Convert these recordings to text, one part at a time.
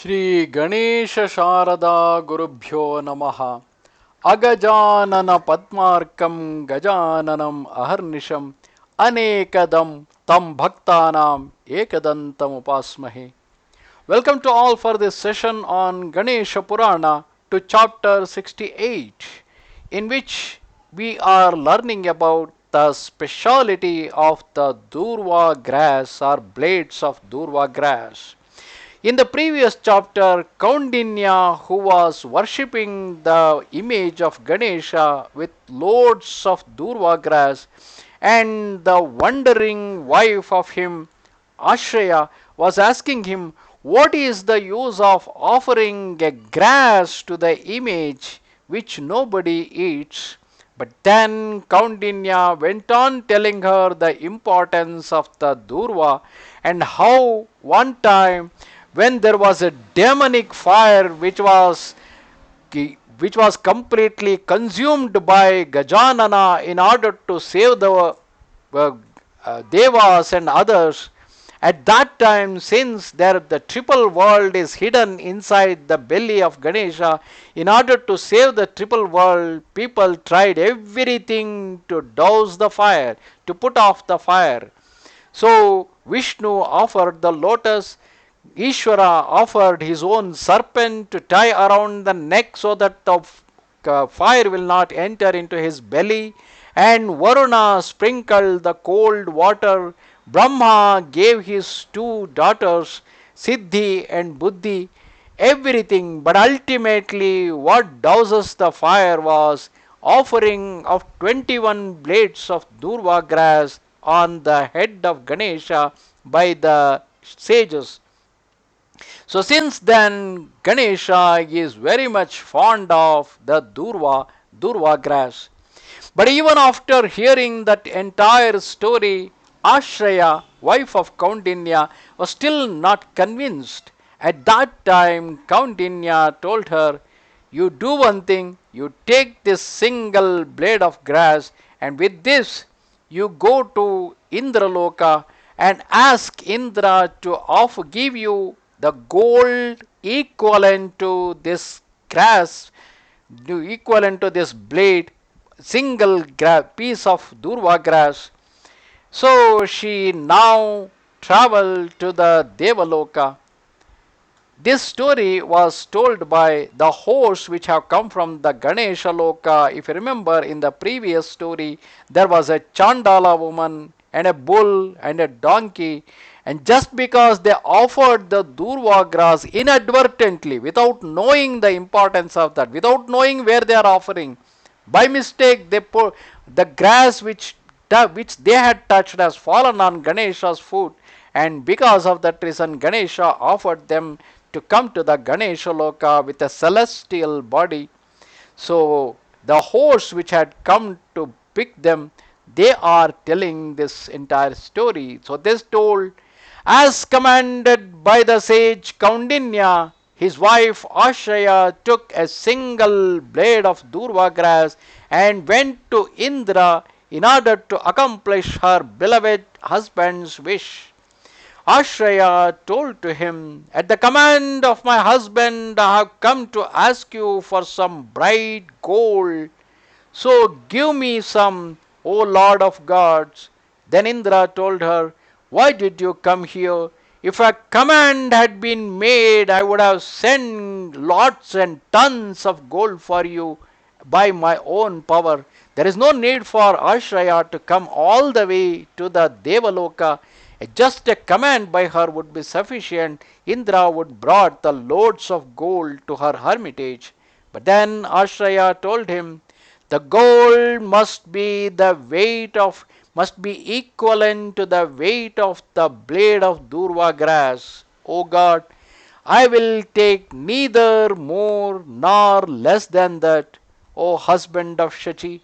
Shri Ganesha Sharada Gurubhyo Namaha Agajanana Padmarkam Gajananam Aharnisham Anekadam Tam Bhaktanam Ekadantam Upasmahe. Welcome to all for this session on Ganesha Purana to chapter 68, in which we are learning about the speciality of the Durva grass or blades of Durva grass. In the previous chapter, Koundinya, who was worshipping the image of Ganesha with loads of Durva grass, and the wondering wife of him, Ashraya, was asking him, what is the use of offering a grass to the image which nobody eats? But then Koundinya went on telling her the importance of the Durva and how one time when there was a demonic fire which was completely consumed by Gajanana in order to save the Devas and others. At that time, since there the triple world is hidden inside the belly of Ganesha, in order to save the triple world, people tried everything to douse the fire, to put off the fire. So Vishnu offered the lotus, Ishvara offered his own serpent to tie around the neck so that the fire will not enter into his belly, and Varuna sprinkled the cold water. Brahma gave his two daughters, Siddhi and Buddhi, everything, but ultimately what douses the fire was offering of 21 blades of Durva grass on the head of Ganesha by the sages. So since then, Ganesha is very much fond of the Durva grass. But even after hearing that entire story, Ashraya, wife of Koundinya, was still not convinced. At that time, Koundinya told her, you do one thing, you take this single blade of grass, and with this you go to Indra Loka and ask Indra to give you the gold equivalent to this grass, equivalent to this blade, single piece of Durva grass. So she now traveled to the Deva Loka. This story was told by the horse which have come from the Ganesha Loka. If you remember in the previous story, there was a Chandala woman and a bull and a donkey, and just because they offered the Durva grass inadvertently, without knowing the importance of that, without knowing where they are offering, by mistake they put the grass which they had touched has fallen on Ganesha's foot, and because of that reason Ganesha offered them to come to the Ganesha Loka with a celestial body. So the horse which had come to pick them, they are telling this entire story. So this told, as commanded by the sage Koundinya, his wife Ashraya took a single blade of Durva grass and went to Indra in order to accomplish her beloved husband's wish. Ashraya told to him, at the command of my husband, I have come to ask you for some bright gold. So give me some, O Lord of gods. Then Indra told her, why did you come here? If a command had been made, I would have sent lots and tons of gold for you by my own power. There is no need for Ashraya to come all the way to the Deva Loka. Just a command by her would be sufficient. Indra would brought the loads of gold to her hermitage. But then Ashraya told him, the gold must be equivalent to the weight of the blade of Durva grass. O God, I will take neither more nor less than that, O husband of Shachi.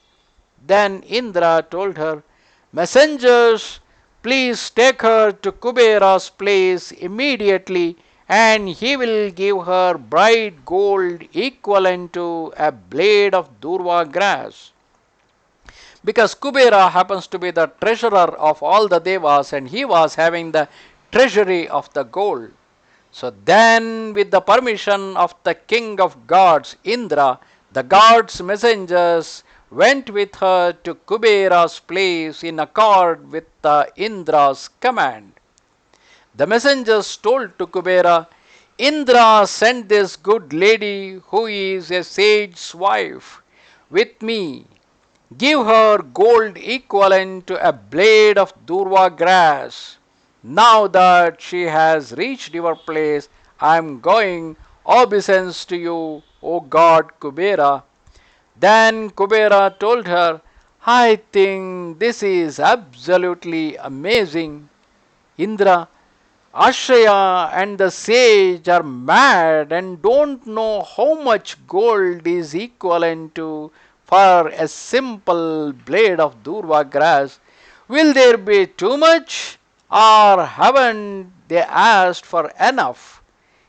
Then Indra told her, messengers, please take her to Kubera's place immediately, and he will give her bright gold equivalent to a blade of Durva grass. Because Kubera happens to be the treasurer of all the Devas, and he was having the treasury of the gold. So then, with the permission of the king of gods, Indra, the gods' messengers went with her to Kubera's place in accord with the Indra's command. The messengers told to Kubera, Indra sent this good lady who is a sage's wife with me. Give her gold equivalent to a blade of Durva grass. Now that she has reached your place, I am going obeisance to you, O god Kubera. Then Kubera told her, I think this is absolutely amazing. Indra, Ashraya and the sage are mad and don't know how much gold is equivalent to for a simple blade of Durva grass. Will there be too much, or haven't they asked for enough?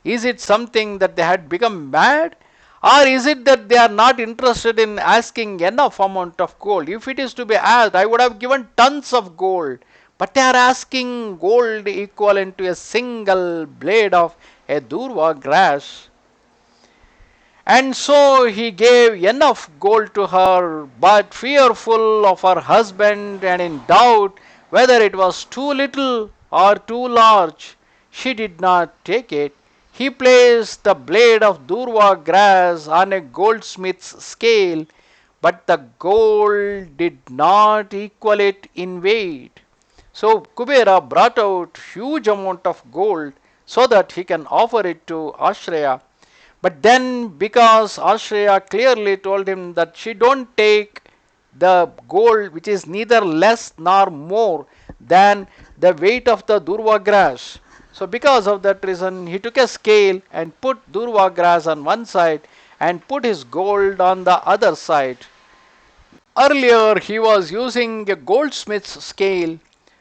Is it something that they had become mad? Or is it that they are not interested in asking enough amount of gold? If it is to be asked, I would have given tons of gold. But they are asking gold equivalent to a single blade of a Durva grass. And so he gave enough gold to her, but fearful of her husband and in doubt whether it was too little or too large, she did not take it. He placed the blade of Durva grass on a goldsmith's scale, but the gold did not equal it in weight. So Kubera brought out huge amount of gold so that he can offer it to Ashraya. But then, because Ashraya clearly told him that she don't take the gold which is neither less nor more than the weight of the Durva grass. So because of that reason, he took a scale and put Durva grass on one side and put his gold on the other side. Earlier he was using a goldsmith's scale,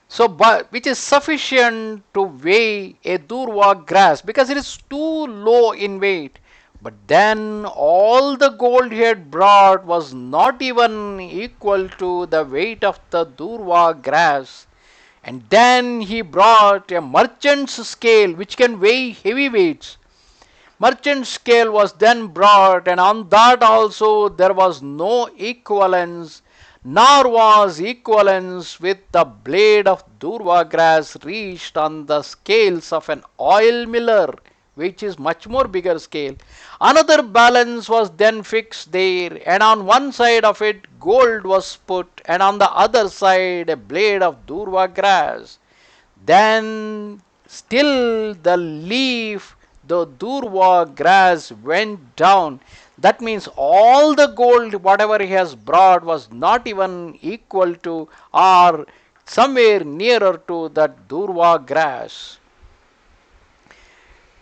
so which is sufficient to weigh a Durva grass because it is too low in weight. But then all the gold he had brought was not even equal to the weight of the Durva grass. And then he brought a merchant's scale which can weigh heavy weights. Merchant scale was then brought, and on that also there was no equivalence, nor was equivalence with the blade of Durva grass reached on the scales of an oil miller, which is much more bigger scale. Another balance was then fixed there, and on one side of it gold was put, and on the other side a blade of Durva grass. Then still the leaf, the Durva grass went down. That means all the gold, whatever he has brought, was not even equal to or somewhere nearer to that Durva grass.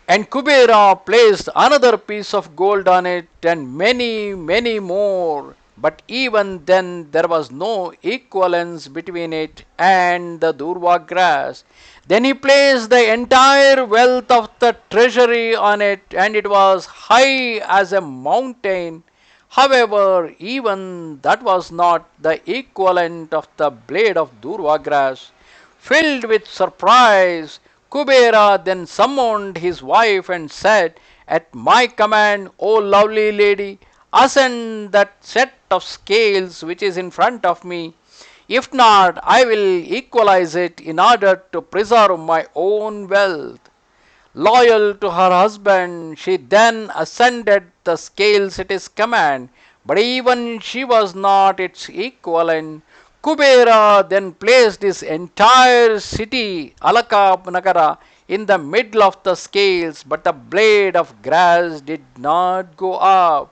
And Kubera placed another piece of gold on it and many more. But even then there was no equivalence between it and the Durva grass. Then he placed the entire wealth of the treasury on it, and it was high as a mountain. However, even that was not the equivalent of the blade of Durva grass. Filled with surprise, Kubera then summoned his wife and said, At my command, O lovely lady, ascend that set of scales which is in front of me. If not, I will equalize it in order to preserve my own wealth. Loyal to her husband, she then ascended the scales at his command, but even she was not its equivalent. Kubera then placed his entire city, Alaka Nagara, in the middle of the scales, but the blade of grass did not go up.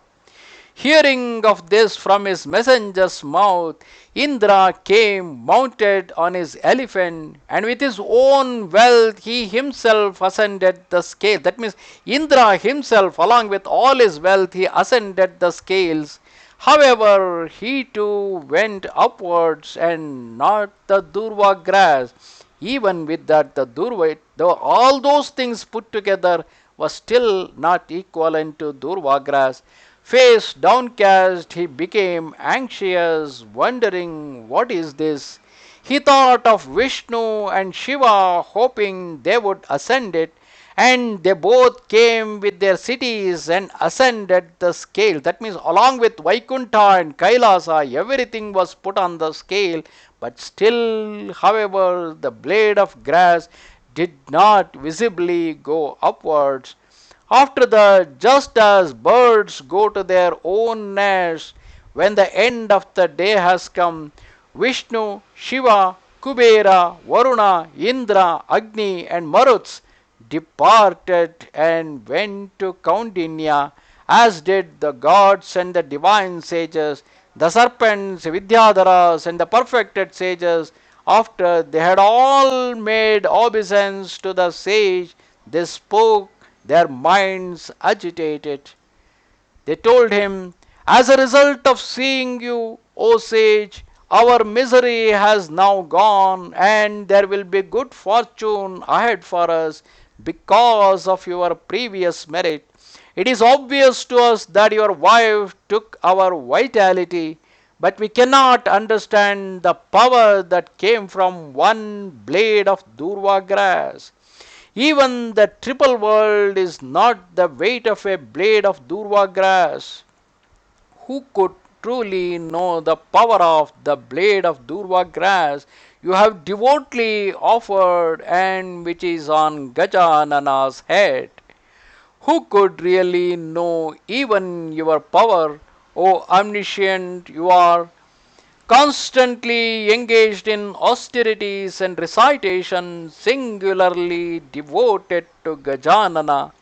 Hearing of this from his messenger's mouth, Indra came mounted on his elephant, and with his own wealth he himself ascended the scale. That means Indra himself, along with all his wealth, he ascended the scales. However, he too went upwards and not the Durva grass. Even with that, the Durva, though all those things put together, was still not equivalent to Durva grass. Face downcast, he became anxious, wondering what is this. He thought of Vishnu and Shiva, hoping they would ascend it, And they both came with their cities and ascended the scale. That means, along with Vaikunta and Kailasa, everything was put on the scale. But still, however, the blade of grass did not visibly go upwards. After that, just as birds go to their own nests when the end of the day has come, Vishnu, Shiva, Kubera, Varuna, Indra, Agni, and Maruts departed and went to Koundinya, as did the gods and the divine sages, the serpents, Vidyadharas, and the perfected sages. After they had all made obeisance to the sage, they spoke, their minds agitated. They told him, "As a result of seeing you, O sage, our misery has now gone, and there will be good fortune ahead for us because of your previous merit. It is obvious to us that your wife took our vitality, but we cannot understand the power that came from one blade of Durva grass. Even the triple world is not the weight of a blade of Durva grass. Who could truly know the power of the blade of Durva grass you have devotedly offered and which is on Gajanana's head? Who could really know even your power, O omniscient you are? Constantly engaged in austerities and recitation, singularly devoted to Gajanana.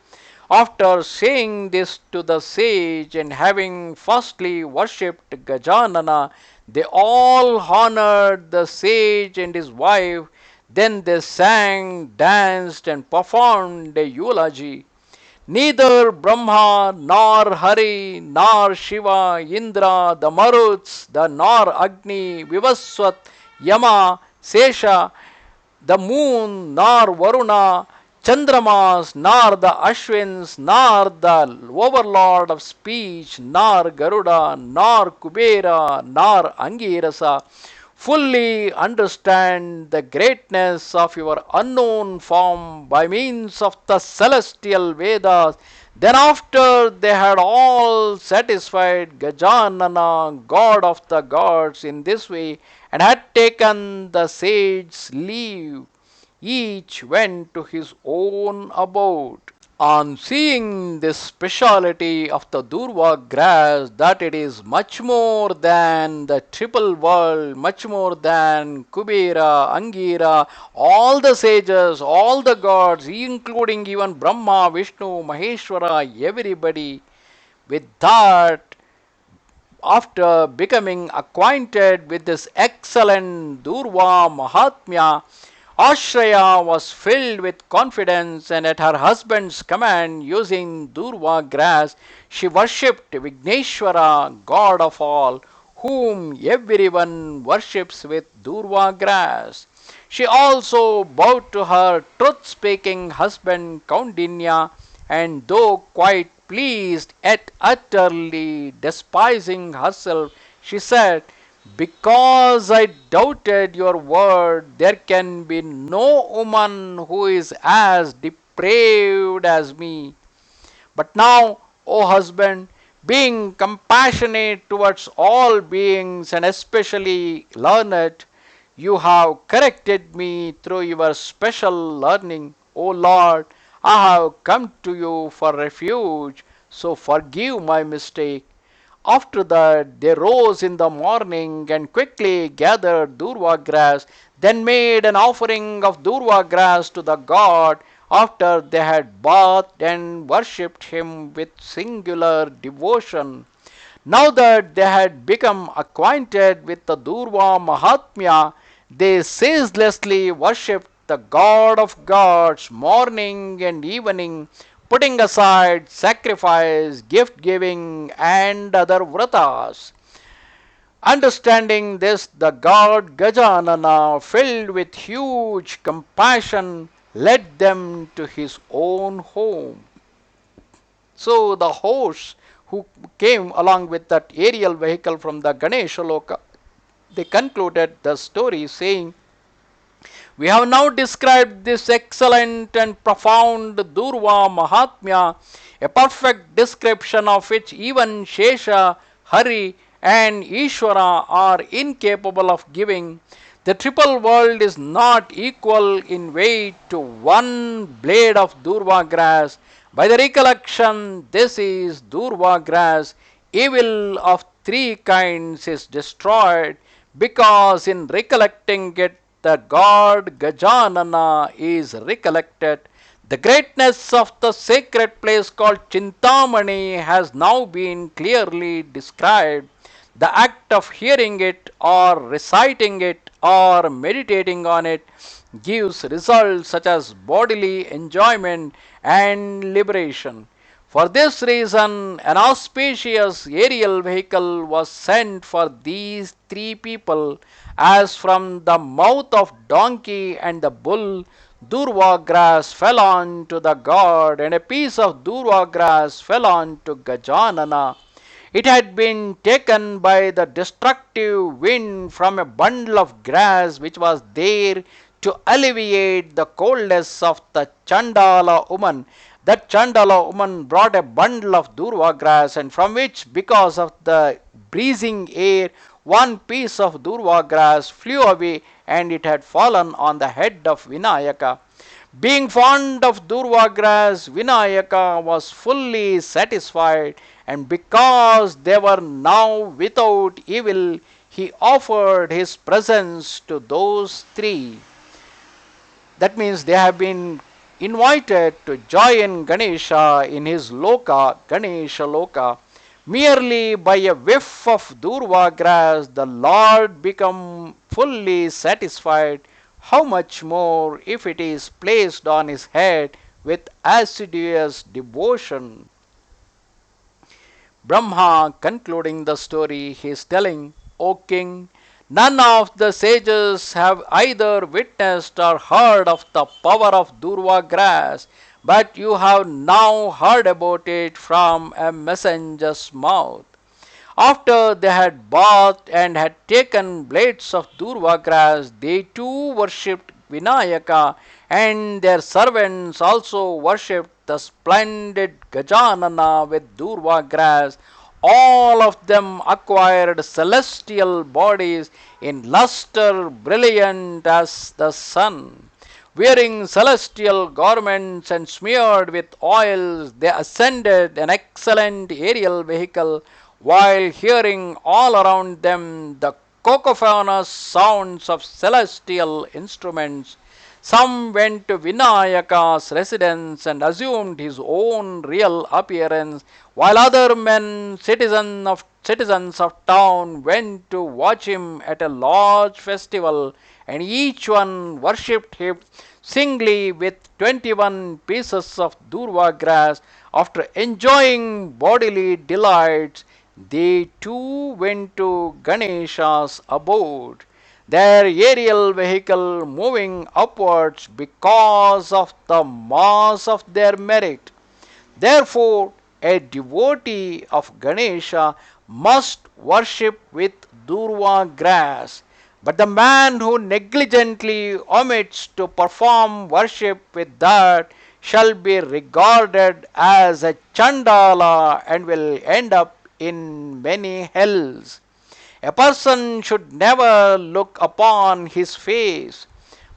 After saying this to the sage and having firstly worshipped Gajanana, they all honored the sage and his wife. Then they sang, danced, and performed a eulogy. Neither Brahma, nor Hari, nor Shiva, Indra, the Maruts, the nor Agni, Vivaswat, Yama, Sesha, the moon, nor Varuna, Chandramas, nor the Ashwins, nor the overlord of speech, nor Garuda, nor Kubera, nor Angirasa, fully understand the greatness of your unknown form by means of the celestial Vedas. Then, after they had all satisfied Gajanana, god of the gods, in this way, and had taken the sage's leave, each went to his own abode. On seeing this speciality of the Durva grass, that it is much more than the triple world, much more than Kubera, Angira, all the sages, all the gods, including even Brahma, Vishnu, Maheshwara, everybody, with that, after becoming acquainted with this excellent Durvamahatmya, Ashraya was filled with confidence, and at her husband's command, using Durva grass, she worshipped Vigneshwara, god of all, whom everyone worships with Durva grass. She also bowed to her truth speaking husband Koundinya, and though quite pleased, yet utterly despising herself, she said, "Because I doubted your word, there can be no woman who is as depraved as me. But now, O husband, being compassionate towards all beings and especially learned, you have corrected me through your special learning. O Lord, I have come to you for refuge, so forgive my mistake." After that, they rose in the morning and quickly gathered Durva grass, then made an offering of Durva grass to the god. After they had bathed and worshipped him with singular devotion. Now that they had become acquainted with the Durvamahatmya, they ceaselessly worshipped the God of gods morning and evening, putting aside sacrifice, gift giving, and other vratas. Understanding this, the god Gajanana, filled with huge compassion, led them to his own home. So the hosts who came along with that aerial vehicle from the Ganesha Loka, they concluded the story saying, We have now described this excellent and profound Durvamahatmya, a perfect description of which even Shesha, Hari, and Ishvara are incapable of giving. The triple world is not equal in weight to one blade of Durva grass. By the recollection, this is Durva grass, evil of three kinds is destroyed, because in recollecting it, the god Gajanana is recollected. The greatness of the sacred place called Chintamani has now been clearly described. The act of hearing it or reciting it or meditating on it gives results such as bodily enjoyment and liberation. For this reason, an auspicious aerial vehicle was sent for these three people, as from the mouth of donkey and the bull, Durva grass fell on to the god, and a piece of Durva grass fell on to Gajanana. It had been taken by the destructive wind from a bundle of grass which was there to alleviate the coldness of the Chandala woman. That Chandala woman brought a bundle of Durva grass, and from which, because of the breezing air, one piece of Durva grass flew away, and it had fallen on the head of Vinayaka. Being fond of Durva grass, Vinayaka was fully satisfied, and because they were now without evil, he offered his presents to those three. That means they have been invited to join Ganesha in his Loka, Ganesha Loka. Merely by a whiff of Durva grass, the Lord become fully satisfied. How much more if it is placed on his head with assiduous devotion? Brahma, concluding the story, he is telling, O king, none of the sages have either witnessed or heard of the power of Durva grass, but you have now heard about it from a messenger's mouth. After they had bathed and had taken blades of Durva grass, they too worshipped Vinayaka, and their servants also worshipped the splendid Gajanana with Durva grass. All of them acquired celestial bodies in luster brilliant as the sun. Wearing celestial garments and smeared with oils, they ascended an excellent aerial vehicle, while hearing all around them the cacophonous sounds of celestial instruments. Some went to Vinayaka's residence and assumed his own real appearance, while other men, citizens of town, went to watch him at a large festival, and each one worshipped him singly with 21 pieces of Durva grass. After enjoying bodily delights, they too went to Ganesha's abode, their aerial vehicle moving upwards because of the mass of their merit. Therefore, a devotee of Ganesha must worship with Durva grass. But the man who negligently omits to perform worship with that shall be regarded as a Chandala and will end up in many hells. A person should never look upon his face,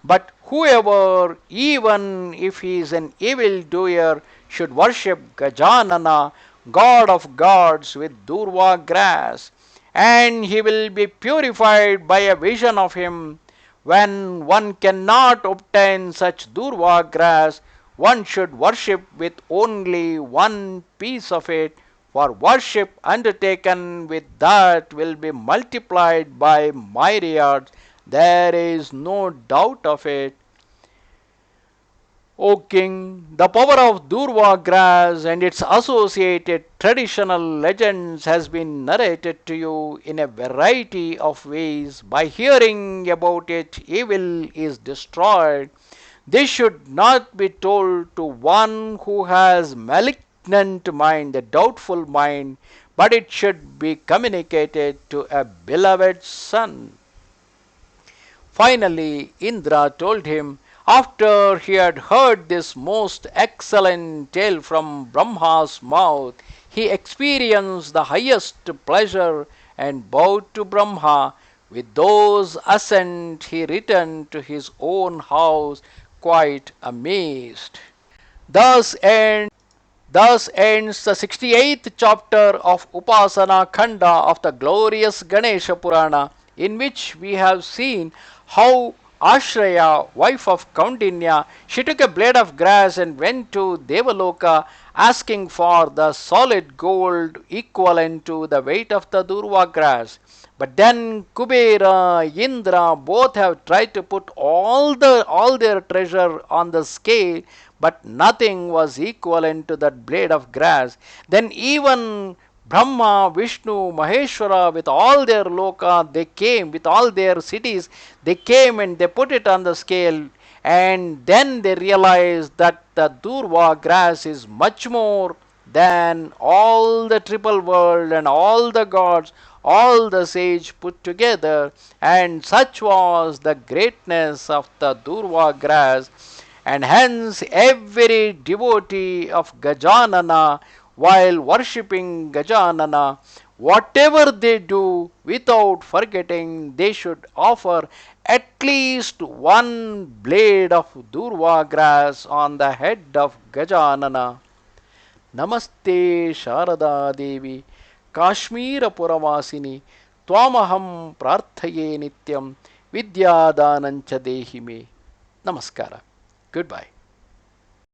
but whoever, even if he is an evil doer, should worship Gajanana, God of gods, with Durva grass, and he will be purified by a vision of him. When one cannot obtain such Durva grass, one should worship with only one piece of it, for worship undertaken with that will be multiplied by myriads. There is no doubt of it. O king, the power of Durva grass and its associated traditional legends has been narrated to you in a variety of ways. By hearing about it, evil is destroyed. This should not be told to one who has malignant mind, a doubtful mind, but it should be communicated to a beloved son. Finally, Indra told him, after he had heard this most excellent tale from Brahma's mouth, he experienced the highest pleasure and bowed to Brahma. With those assent, he returned to his own house quite amazed. Thus ends Thus ends the 68th chapter of Upasana Khanda of the glorious Ganesha Purana, in which we have seen how Ashraya, wife of Koundinya, she took a blade of grass and went to Deva Loka asking for the solid gold equivalent to the weight of the Durva Grass. But then Kubera, Indra both have tried to put all their treasure on the scale, but nothing was equivalent to that blade of grass. Then even Brahma, Vishnu, Maheshwara, with all their loka, they came, with all their cities, they came and they put it on the scale, and then they realized that the Durva grass is much more than all the triple world and all the gods, all the sage put together, and such was the greatness of the Durva grass. And hence every devotee of Gajanana, while worshipping Gajanana, whatever they do, without forgetting, they should offer at least one blade of Durva grass on the head of Gajanana. Namaste Sharada Devi Kashmira Puravasini Twamaham Prarthaye Nityam Vidya Danancha Dehi Me. Namaskara. Goodbye.